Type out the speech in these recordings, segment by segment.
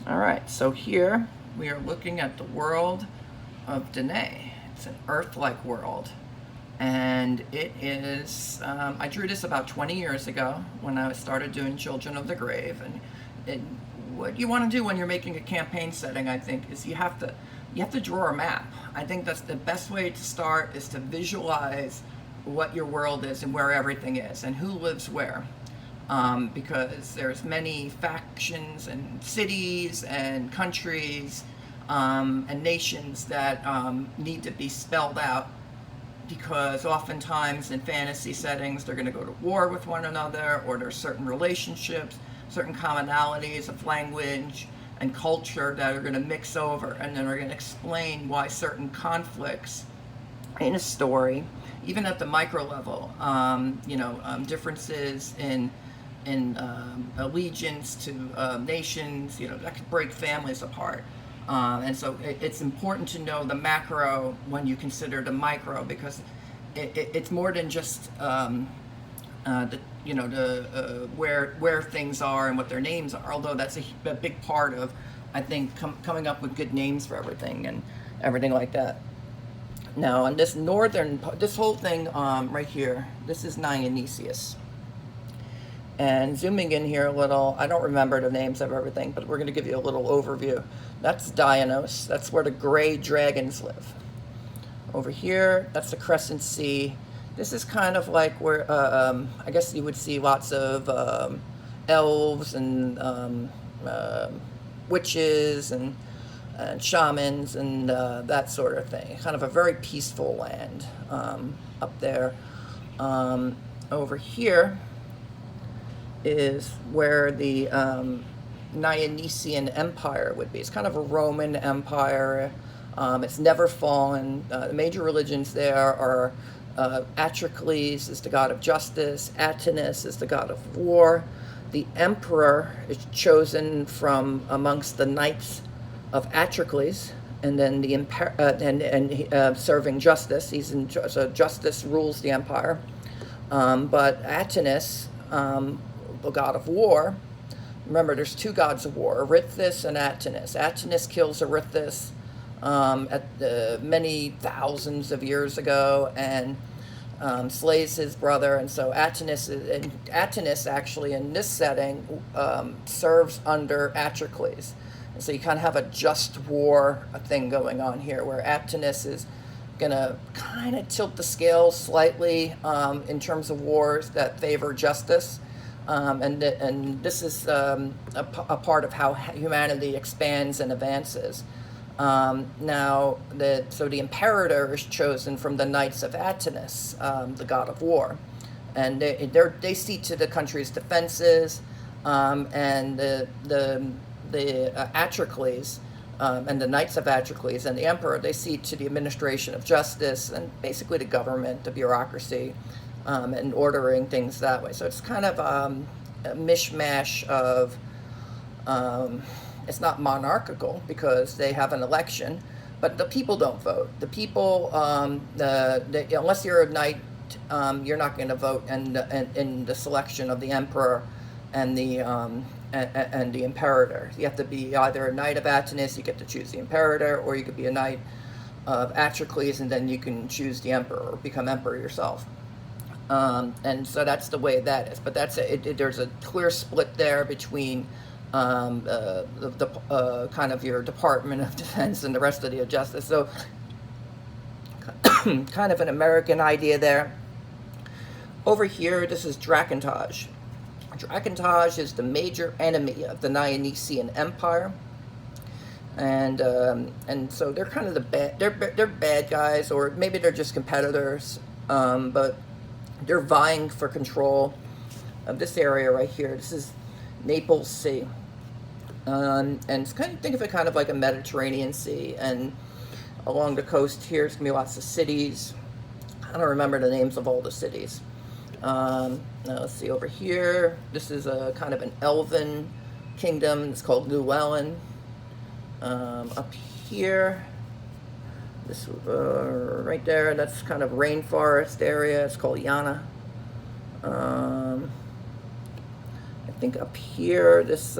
All right, so here we are looking at the world of Danae. It's an Earth-like world, and it is. I drew this about 20 years ago when I started doing Children of the Grave, and what you want to do when you're making a campaign setting, I think, is you have to draw a map. I think that's the best way to start, is to visualize what your world is and where everything is and who lives where. Because there's many factions and cities and countries and nations that need to be spelled out, because oftentimes in fantasy settings they're going to go to war with one another, or there's certain relationships, certain commonalities of language and culture that are going to mix over, and then are going to explain why certain conflicts in a story, even at the micro level, differences in allegiance to nations, that could break families apart. And so it's important to know the macro when you consider the micro, because it's more than just where things are and what their names are. Although that's a big part of, I think, coming up with good names for everything and everything like that. Now, on this this whole thing right here, this is Nyanesius. And zooming in here a little, I don't remember the names of everything, but we're going to give you a little overview. That's Danae. That's where the gray dragons live. Over here, that's the Crescent Sea. This is kind of like where, I guess you would see lots of elves and witches and shamans and that sort of thing. Kind of a very peaceful land up there. Over here is where the Nyanesian Empire would be. It's kind of a Roman empire. It's never fallen. The major religions there are Atricles is the god of justice, Atenus is the god of war. The emperor is chosen from amongst the knights of Atricles, and then the serving justice. So justice rules the empire. But Atenus, the god of war. Remember, there's two gods of war, Aerithus and Atenus. Atenus kills Aerithus many thousands of years ago, and slays his brother. And so Atenus actually in this setting serves under Atricles. And so you kind of have a just war thing going on here, where Atenus is going to kind of tilt the scale slightly in terms of wars that favor justice. And this is a part of how humanity expands and advances. So the imperator is chosen from the Knights of Atenus, the god of war, and they see to the country's defenses, and the Atricles, and the Knights of Atricles and the Emperor, they see to the administration of justice and basically the government, the bureaucracy, and ordering things that way. So it's kind of a mishmash of, it's not monarchical because they have an election, but the people don't vote. The people, unless you're a knight, you're not going to vote in the selection of the emperor and the imperator. You have to be either a knight of Atenus, you get to choose the imperator, or you could be a knight of Atricles, and then you can choose the emperor or become emperor yourself. And so that's the way that is. But there's a clear split there between the kind of your Department of Defense and the rest of the justice. So kind of an American idea there. Over here, this is Dracontage. Dracontage is the major enemy of the Nyanesian Empire. And so they're kind of they're bad guys, or maybe they're just competitors, but they're vying for control of this area right here. This is Naples Sea, and it's think of it kind of like a Mediterranean Sea. And along the coast here, there's gonna be lots of cities. I don't remember the names of all the cities. Now let's see over here. This is a kind of an elven kingdom. It's called Llewellyn. Up here, this right there, that's kind of rainforest area. It's called Yana. I think up here, this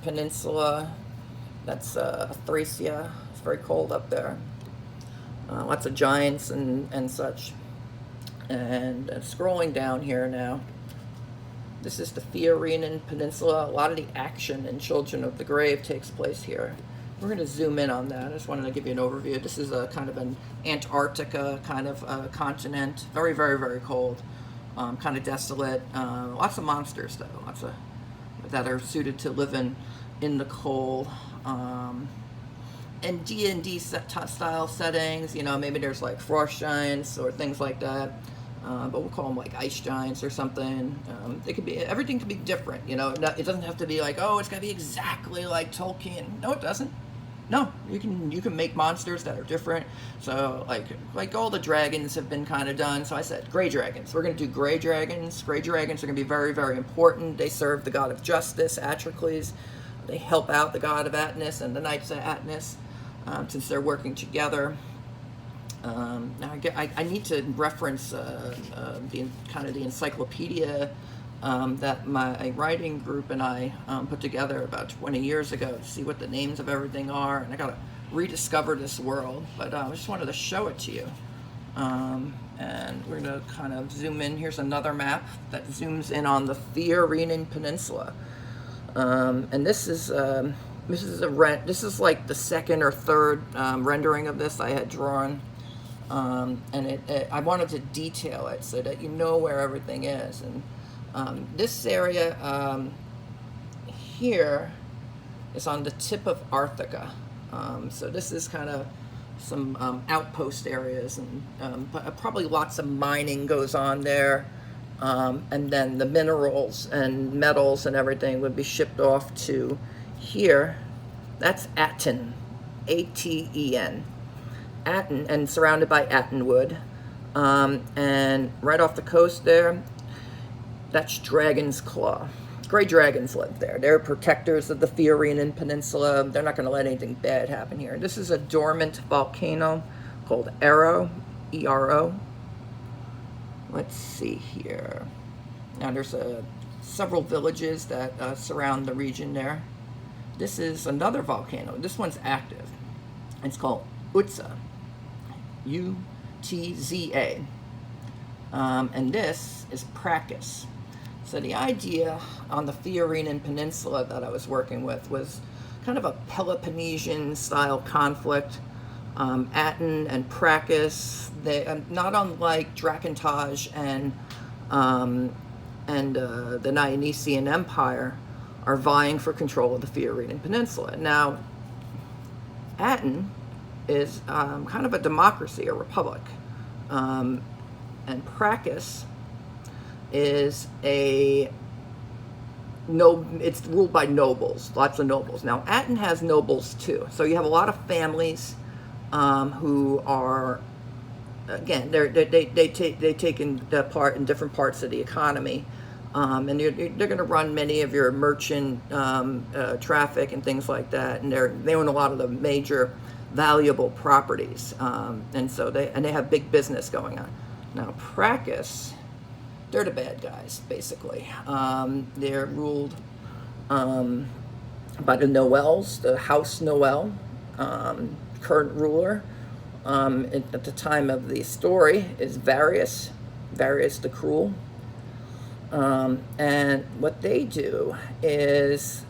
peninsula That's Thracia. It's very cold up there. Lots of giants and such. And scrolling down here now, this is the Fiorenan Peninsula. A lot of the action in Children of the Grave takes place here. We're going to zoom in on that. I just wanted to give you an overview. This is a kind of an Antarctica kind of continent. Very, very, very cold. Kind of desolate. Lots of monsters, though. Lots of that are suited to live in the cold. And D&D style settings, you know, maybe there's like frost giants or things like that. But we'll call them like ice giants or something. They could be, everything could be different, you know. It doesn't have to be like, oh, it's got to be exactly like Tolkien. No, it doesn't. No, you can make monsters that are different. So like all the dragons have been kind of done. So I said gray dragons. We're going to do gray dragons. Gray dragons are going to be very, very important. They serve the god of justice, Atrocles. They help out the god of Attis and the knights of Attis, since they're working together. Now I need to reference the encyclopedia that my writing group and I put together about 20 years ago to see what the names of everything are, and I got to rediscover this world. But I just wanted to show it to you. And we're going to kind of zoom in. Here's another map that zooms in on the Fiorenan Peninsula, and this is like the second or third rendering of this I had drawn. And I wanted to detail it so that you know where everything is. And this area here is on the tip of Arctica. So this is kind of some outpost areas, and probably lots of mining goes on there. And then the minerals and metals and everything would be shipped off to here. That's Aten, Aten. Aten, and surrounded by Atenwood, and right off the coast there, that's Dragon's Claw. Gray dragons live there. They're protectors of the Fiorenan Peninsula. They're not going to let anything bad happen here. This is a dormant volcano called Ero, E-R-O. Let's see here. Now there's several villages that surround the region there. This is another volcano. This one's active. It's called Utza. U-T-Z-A. And this is Prakis. So the idea on the Fiorenan Peninsula that I was working with was kind of a Peloponnesian style conflict. Aten and Prakis, they not unlike Drakentage and the Nyanesian Empire, are vying for control of the Fiorenan Peninsula. Now, Aten is kind of a democracy, a republic, and Prakis is it's ruled by nobles, lots of nobles. Now, Aten has nobles too, so you have a lot of families who are, again, they take in part in different parts of the economy, and they're going to run many of your merchant traffic and things like that, and they own a lot of the major valuable properties, and so they have big business going on. Now, Prakis, they're the bad guys, basically. They're ruled by the Noels, the House Noel, current ruler. At the time of the story is Varius the Cruel. And what they do is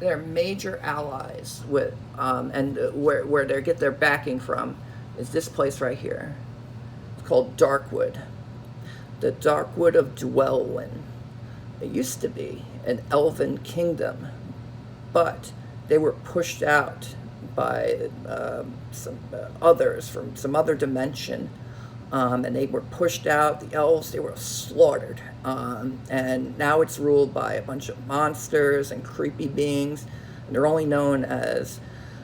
they're major allies with, and where they get their backing from is this place right here. It's called Darkwood. The Darkwood of Dwellwyn. It used to be an elven kingdom, but they were pushed out by some others from some other dimension, and they were pushed out. The elves, they were slaughtered, and now it's ruled by a bunch of monsters and creepy beings, and they're only known as,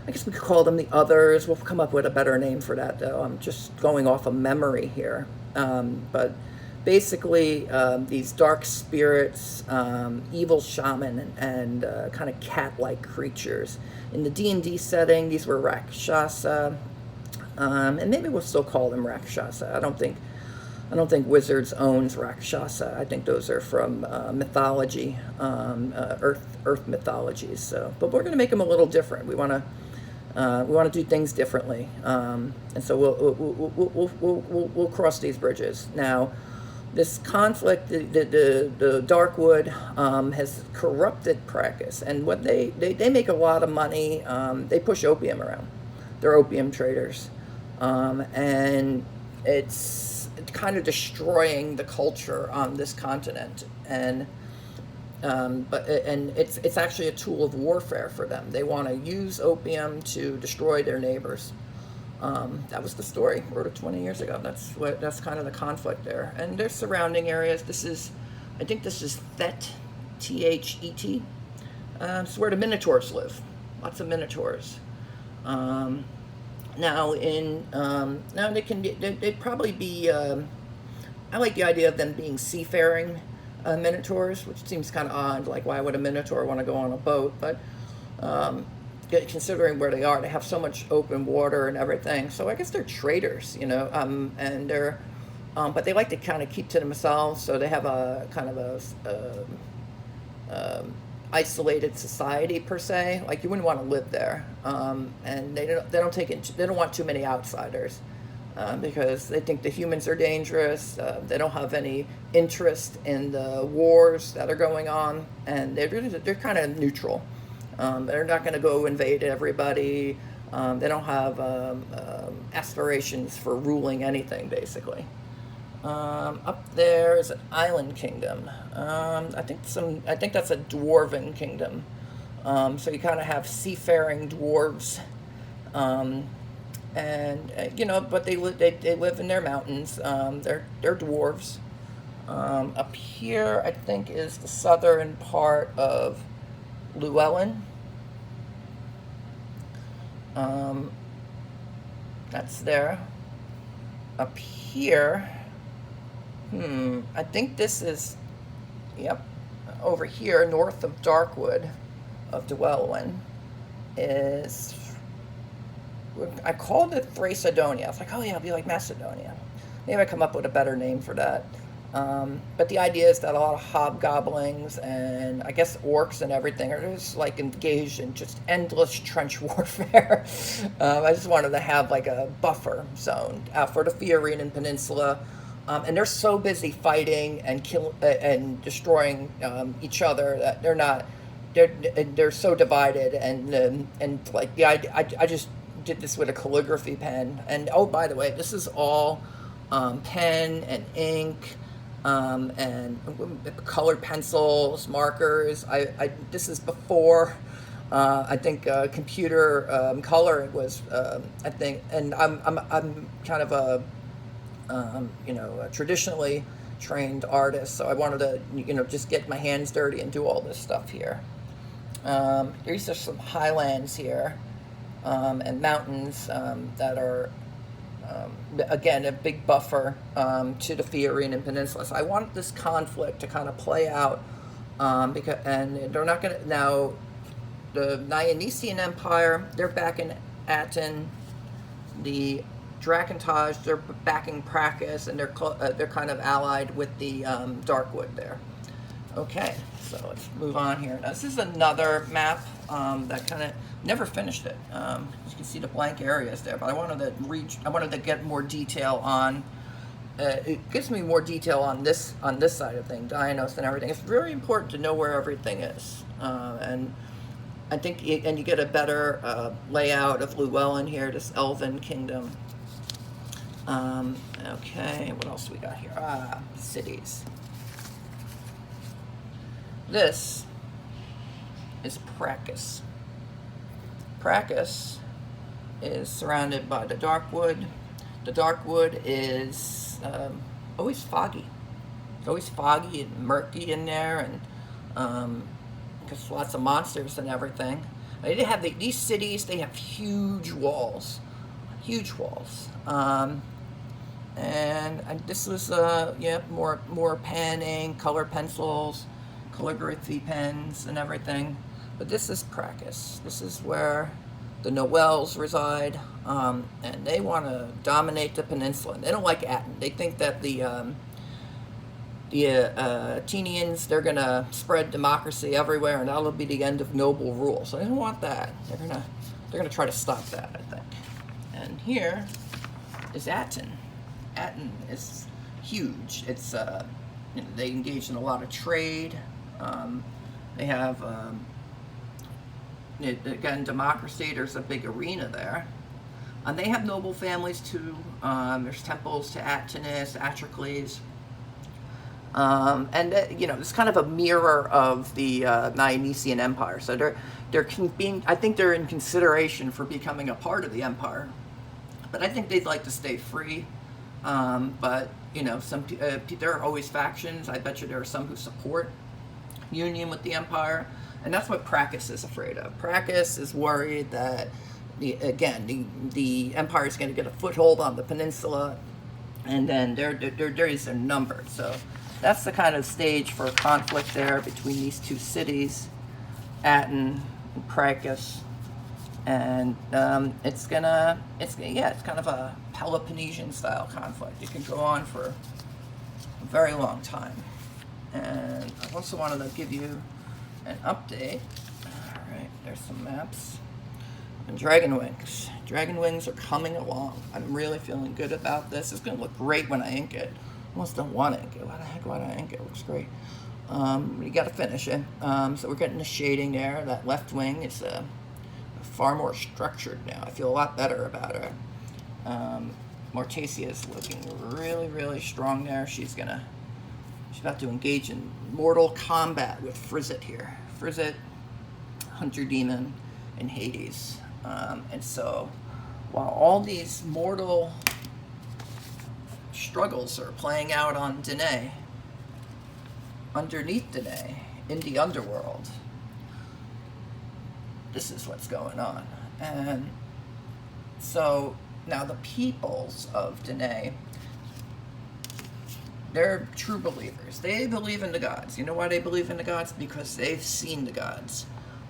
I guess we could call them the Others. We'll come up with a better name for that, though. I'm just going off of memory here, but basically, these dark spirits, evil shaman, and kind of cat-like creatures. In the D&D setting, these were Rakshasa, and maybe we'll still call them Rakshasa. I don't think I don't think Wizards owns Rakshasa. I think those are from mythology, Earth mythologies. So, but we're going to make them a little different. We want to do things differently, and so we'll cross these bridges. Now, this conflict, the Darkwood, has corrupted Prakis, and what they make a lot of money. They push opium around. They're opium traders, and it's kind of destroying the culture on this continent, and it's actually a tool of warfare for them. They want to use opium to destroy their neighbors. That was the story. Wrote it 20 years ago. That's kind of the conflict there. And their surrounding areas. I think this is Thet, Thet. It's where the Minotaurs live. Lots of Minotaurs. Now they'd probably be. I like the idea of them being seafaring Minotaurs, which seems kind of odd. Like, why would a Minotaur want to go on a boat? But considering where they are, they have so much open water and everything. So I guess they're traders, and they're, but they like to kind of keep to themselves. So they have a kind of a isolated society per se. Like, you wouldn't want to live there, and they don't want too many outsiders. Because they think the humans are dangerous. They don't have any interest in the wars that are going on, and they're kind of neutral. They're not going to go invade everybody. They don't have aspirations for ruling anything, basically. Up there is an island kingdom. I think that's a dwarven kingdom. So you kind of have seafaring dwarves. But they live in their mountains. They're dwarves. Up here, I think, is the southern part of Llewellyn. That's there. Up here, I think this is, over here, north of Darkwood, of Llewellyn, is. I called it Thracedonia. I was like, oh yeah, it'll be like Macedonia. Maybe I come up with a better name for that. But the idea is that a lot of hobgoblins and I guess orcs and everything are just like engaged in just endless trench warfare. I just wanted to have like a buffer zone for the Fiorenan Peninsula. And they're so busy fighting and and destroying each other that they're so divided and like I just did this with a calligraphy pen, and oh, by the way, this is all pen and ink and colored pencils, markers. This is before I think computer coloring was I think, and I'm kind of a traditionally trained artist, so I wanted to just get my hands dirty and do all this stuff here. These are some highlands here. And mountains that are, again, a big buffer to the Fiorenan Peninsula. So I wanted this conflict to kind of play out, and they're not going to, now, the Nyanesian Empire, they're back in Aten. The Dracontage, they're backing Prakis, and they're kind of allied with the Darkwood there. Okay, so let's move on here. Now, this is another map that kind of never finished it. You can see the blank areas there, but I wanted to get more detail on. It gives me more detail on this side of things, Dionysus and everything. It's very important to know where everything is, and I think you get a better layout of Llewellyn here, this Elven kingdom. Okay, what else we got here? Cities. This is Prakis. Prakis is surrounded by the Darkwood. The Darkwood is always foggy. It's always foggy and murky in there, and because lots of monsters and everything. They have these cities. They have huge walls, and this was more penning, color pencils, calligraphy pens, and everything. But this is Prakis. This is where the Noels reside, and they want to dominate the peninsula. And they don't like Aten. They think that the Athenians, they're going to spread democracy everywhere, and that'll be the end of noble rule. So they don't want that. They're gonna try to stop that, I think. And here is Aten. Aten is huge. It's they engage in a lot of trade. They have again, democracy. There's a big arena there. And they have noble families too. There's temples to Atenus, Atrocles. And it's kind of a mirror of the Nyanesian Empire. So I think they're in consideration for becoming a part of the empire. But I think they'd like to stay free. But there are always factions. I bet you there are some who support union with the empire. And that's what Prakis is afraid of. Prakis is worried that, the empire is going to get a foothold on the peninsula, and then there is a number. So that's the kind of stage for a conflict there between these two cities, Aten and Prakis. And it's kind of a Peloponnesian style conflict. It can go on for a very long time. And I also wanted to give you an update. All right, there's some maps. And dragon wings. Dragon wings are coming along. I'm really feeling good about this. It's going to look great when I ink it. I almost don't want to ink it. Why the heck would I ink it? It looks great. You got to finish it. So we're getting the shading there. That left wing is far more structured now. I feel a lot better about her. Mortacia is looking really, really strong there. She's about to engage in mortal combat with Frizzit here. Frizzit, Hunter Demon, and Hades. And so, while all these mortal struggles are playing out on Danae, underneath Danae, in the underworld, this is what's going on. And so, now the peoples of Danae, they're true believers. They believe in the gods. You know why they believe in the gods? Because they've seen the gods.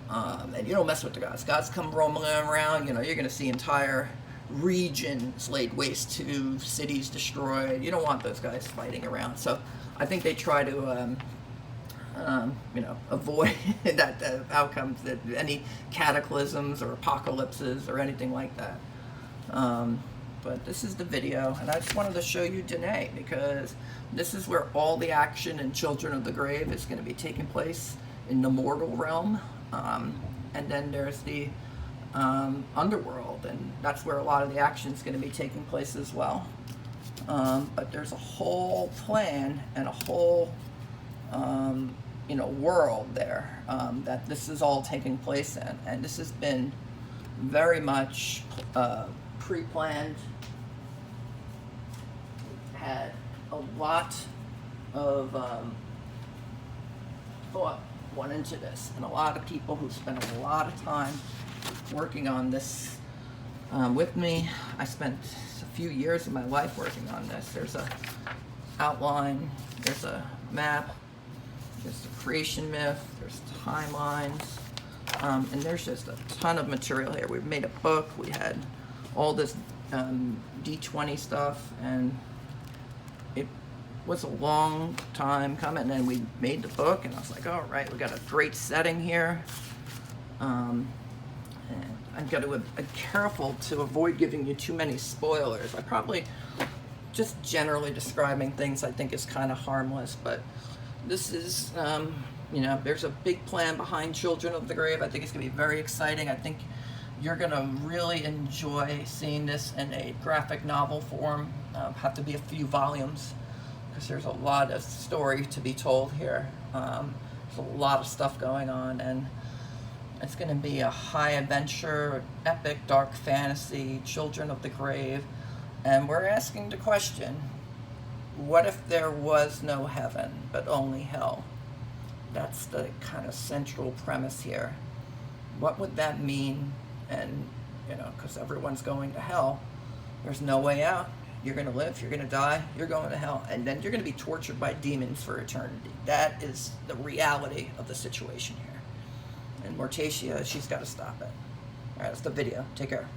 And you don't mess with the gods. Gods come roaming around, you're going to see entire regions laid waste to, cities destroyed. You don't want those guys fighting around. So I think they try to, avoid that outcomes, that any cataclysms or apocalypses or anything like that. But this is the video, and I just wanted to show you Danae, because this is where all the action in Children of the Grave is going to be taking place, in the mortal realm. And then there's the underworld, and that's where a lot of the action is going to be taking place as well. But there's a whole plan and a whole world there that this is all taking place in, and this has been very much pre-planned. Had a lot of thought went into this, and a lot of people who spent a lot of time working on this with me. I spent a few years of my life working on this. There's a outline, there's a map, there's the creation myth, there's timelines, and there's just a ton of material here. We've made a book, we had all this D20 stuff, and it was a long time coming, and we made the book, and I was like, all right, we got a great setting here. And I've got to be careful to avoid giving you too many spoilers. I probably just generally describing things I think is kind of harmless, but this is, there's a big plan behind Children of the Grave. I think it's going to be very exciting. I think you're going to really enjoy seeing this in a graphic novel form. Have to be a few volumes, because there's a lot of story to be told here. There's a lot of stuff going on, and it's going to be a high adventure, epic, dark fantasy, Children of the Grave. And we're asking the question, what if there was no heaven, but only hell? That's the kind of central premise here. What would that mean? And, because everyone's going to hell, there's no way out. You're going to live, you're going to die, you're going to hell, and then you're going to be tortured by demons for eternity. That is the reality of the situation here. And Mortacia, she's got to stop it. All right, that's the video. Take care.